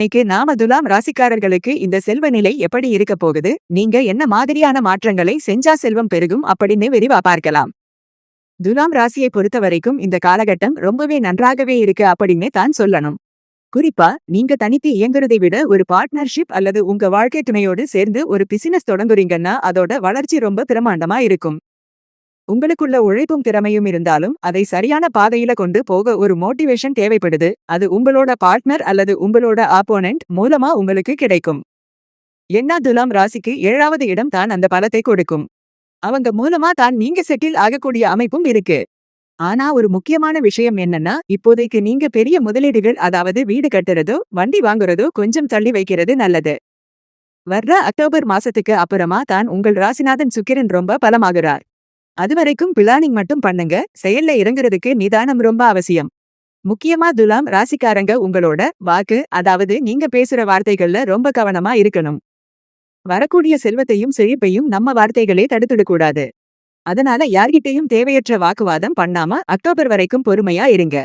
இன்னைக்கு நாம துலாம் ராசிக்காரர்களுக்கு இந்த செல்வ நிலை எப்படி இருக்க போகுது, நீங்க என்ன மாதிரியான மாற்றங்களை செஞ்சா செல்வம் பெருகும் அப்படின்னு விரிவா பார்க்கலாம். துலாம் ராசியை பொறுத்த வரைக்கும் இந்த காலகட்டம் ரொம்பவே நன்றாகவே இருக்கு அப்படின்னு தான் சொல்லணும். குறிப்பா நீங்க தனித்து இயங்குறதை விட ஒரு பார்ட்னர்ஷிப் அல்லது உங்க வாழ்க்கை துணையோடு சேர்ந்து ஒரு பிசினஸ் தொடங்குறீங்கன்னா அதோட வளர்ச்சி ரொம்ப பிரமாண்டமா இருக்கும். உங்களுக்குள்ள உழைப்பும் திறமையும் இருந்தாலும் அதை சரியான பாதையில கொண்டு போக ஒரு மோட்டிவேஷன் தேவைப்படுது. அது உங்களோட பார்ட்னர் அல்லது உங்களோட ஆப்போனன்ட் மூலமா உங்களுக்கு கிடைக்கும். என்ன துலாம் ராசிக்கு 7வது இடம் தான் அந்த பலத்தை கொடுக்கும். அவங்க மூலமா தான் நீங்க செட்டில் ஆகக்கூடிய அமைப்பும் இருக்கு. ஆனா ஒரு முக்கியமான விஷயம் என்னன்னா, இப்போதைக்கு நீங்க பெரிய முதலீடுகள், அதாவது வீடு கட்டுறதோ வண்டி வாங்குறதோ கொஞ்சம் தள்ளி வைக்கிறது நல்லது. வர்ற அக்டோபர் மாசத்துக்கு அப்புறமா தான் உங்கள் ராசிநாதன் சுக்கிரன் ரொம்ப பலமாகிறார். அதுவரைக்கும் பிளானிங் மட்டும் பண்ணுங்க, செயல்ல இறங்குறதுக்கு நிதானம் ரொம்ப அவசியம். முக்கியமா துலாம் ராசிக்காரங்க உங்களோட வாக்கு, அதாவது நீங்க பேசுற வார்த்தைகள்ல ரொம்ப கவனமா இருக்கணும். வரக்கூடிய செல்வத்தையும் செழிப்பையும் நம்ம வார்த்தைகளே தடுத்துடக்கூடாது. அதனால யார்கிட்டையும் தேவையற்ற வாக்குவாதம் பண்ணாம அக்டோபர் வரைக்கும் பொறுமையா இருங்க.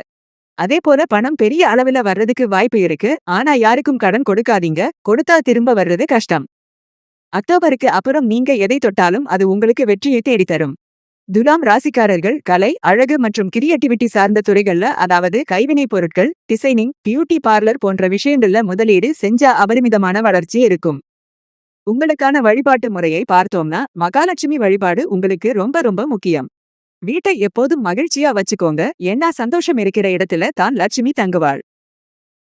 அதே போல பணம் பெரிய அளவுல வர்றதுக்கு வாய்ப்பு இருக்கு. ஆனா யாருக்கும் கடன் கொடுக்காதீங்க, கொடுத்தா திரும்ப வர்றது கஷ்டம். அக்டோபருக்கு அப்புறம் நீங்க எதை தொட்டாலும் அது உங்களுக்கு வெற்றியை தேடித்தரும். துலாம் ராசிக்காரர்கள் கலை, அழகு மற்றும் கிரியேட்டிவிட்டி சார்ந்த துறைகள்ல, அதாவது கைவினைப் பொருட்கள், டிசைனிங், பியூட்டி பார்லர் போன்ற விஷயங்கள்ல முதலீடு செஞ்சா அபரிமிதமான வளர்ச்சி இருக்கும். உங்களுக்கான வழிபாட்டு முறையை பார்த்தோம்னா, மகாலட்சுமி வழிபாடு உங்களுக்கு ரொம்ப ரொம்ப முக்கியம். வீட்டை எப்போதும் மகிழ்ச்சியா வச்சுக்கோங்க, ஏன்னா சந்தோஷம் இருக்கிற இடத்துல தான் லட்சுமி தங்குவாள்.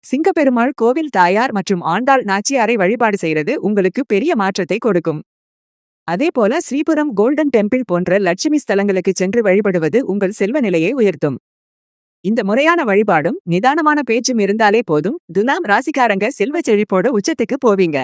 சிங்கப்பெருமாள் கோவில் தாயார் மற்றும் ஆண்டாள் நாச்சியாரை வழிபாடு செய்யறது உங்களுக்கு பெரிய மாற்றத்தை கொடுக்கும். அதே போல ஸ்ரீபுரம் கோல்டன் டெம்பிள் போன்ற லட்சுமி ஸ்தலங்களுக்கு சென்று வழிபடுவது உங்கள் செல்வ நிலையை உயர்த்தும். இந்த முறையான வழிபாடும் நிதானமான பேச்சும் இருந்தாலே போதும், துலாம் ராசிக்காரங்க செல்வ செழிப்போட உச்சத்துக்கு போவீங்க.